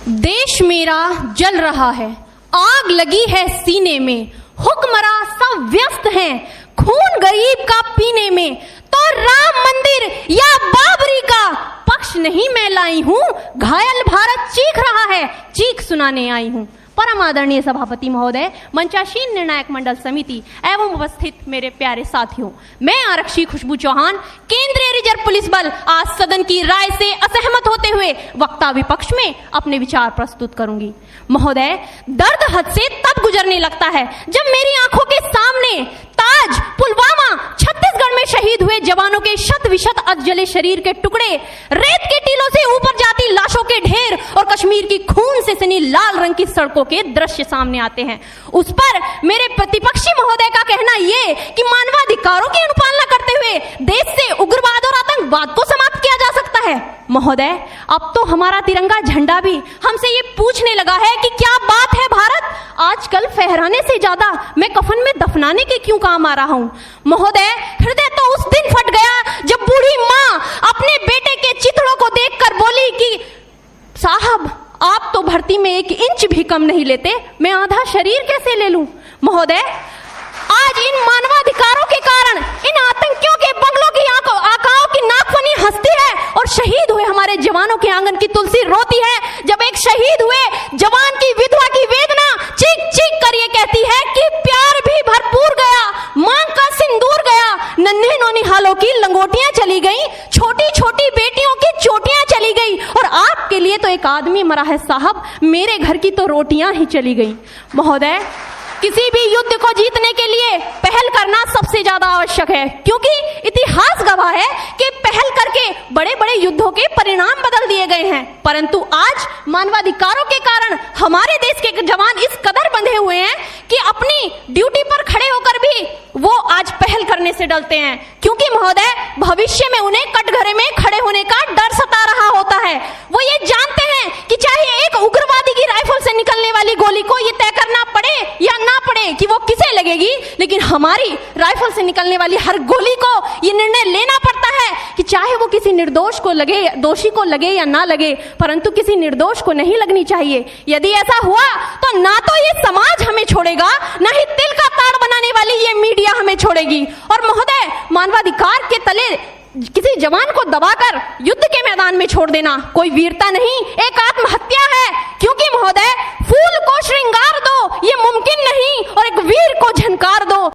देश मेरा जल रहा है, आग लगी है सीने में, हुक्मरां सब व्यस्त हैं खून गरीब का पीने में। तो राम मंदिर या बाबरी का पक्ष नहीं मैं लाई हूं, घायल भारत चीख रहा है, चीख सुनाने आई हूं। परम आदरणीय सभापति महोदय, मंचासीन निर्णायक मंडल समिति एवं उपस्थित मेरे प्यारे साथियों, मैं आरक्षी खुशबू चौहान केंद्रीय रिजर्व पुलिस बल आज सदन की राय से असहमत होते हुए वक्ता विपक्ष में अपने विचार प्रस्तुत करूंगी। महोदय, दर्द हद से तब गुजरने लगता है जब मेरी आंखों के सामने ताज, पुलवामा, छत्तीसगढ़ में शहीद हुए जवानों के शत विशत अधजले शरीर के टुकड़े, रेत के टीलों से ऊपर जाती लाशों के ढेर और कश्मीर की खून से सनी लाल रंग की सड़कों के दृश्य सामने आते हैं। उस पर मेरे प्रतिपक्षी महोदय का कहना ये कि मानवाधिकारों की अनुपालना करते हुए देश से उग्रवाद और आतंकवाद को समाप्त किया जा सकता है। महोदय, अब तो हमारा तिरंगा झंडा भी हमसे ये पूछने लगा है कि क्या बात है भारत, आजकल फहराने से ज्यादा मैं कफन में दफनाने के क्यों काम आ रहा हूं। महोदय, हृदय तो उस दिन फट गया जब बूढ़ी मां अपने बेटे के चिथड़ों को देखकर बोली कि साहब, आप तो भर्ती में 1 इंच भी कम नहीं लेते, मैं आधा शरीर कैसे ले लूं। महोदय, आज इन मानवाधिकारों के कारण इन आतंकियों के बंगलों की आकाओं की नाकफनी हंसती है और शहीद हुए हमारे जवानों के आंगन की तुलसी रोती है। जब एक शहीद हुए जवान की विधवा की वेदना चीख चीख कर ये कहती है कि प्यार भी भरपूर गया, मांग का सिंदूर गया, नन्हे नौनिहालों की लंगोटियां चली गई, छोटी छोटी बेटियों की चोटियां चली गई और आपके लिए तो एक आदमी मरा है साहब, मेरे घर की तो रोटियां ही चली गई। महोदय, किसी भी युद्ध को जीतने के लिए पहल करना सबसे ज्यादा आवश्यक है, क्योंकि इतिहास गवाह है कि पहल करके बड़े बड़े युद्धों के परिणाम बदल दिए गए हैं। परंतु आज मानवाधिकारों के कारण हमारे देश के जवान इस कदर बंधे हुए हैं कि अपनी ड्यूटी पर खड़े होकर भी वो आज पहल करने से डरते हैं, क्योंकि महोदय, भविष्य में उन्हें कटघरे में खड़े होने का डर सता रहा होता है। वो ये जानते हैं कि चाहे एक उग्रवादी की राइफल से निकलने वाली गोली को ये तय करना पड़े या ना पड़े कि वो किसे लगेगी, लेकिन हमारी राइफल से निकलने वाली हर गोली को ये निर्णय लेना पड़ता है कि चाहे वो किसी निर्दोष को लगे, दोषी को लगे या ना लगे, परंतु किसी निर्दोष को नहीं लगनी चाहिए। यदि ऐसा हुआ तो ना तो ये समाज हमें छोड़ेगा, ना ही तिल का ताड़ बनाने वाली ये मीडिया हमें छोड़ेगी। और महोदय, मानवाधिकार के तले किसी जवान को दबाकर युद्ध के मैदान में छोड़ देना कोई वीरता नहीं, एक आत्महत्या है। क्योंकि महोदय, फूल को श्रृंगार दो ये मुमकिन नहीं और एक वीर को झनकार दो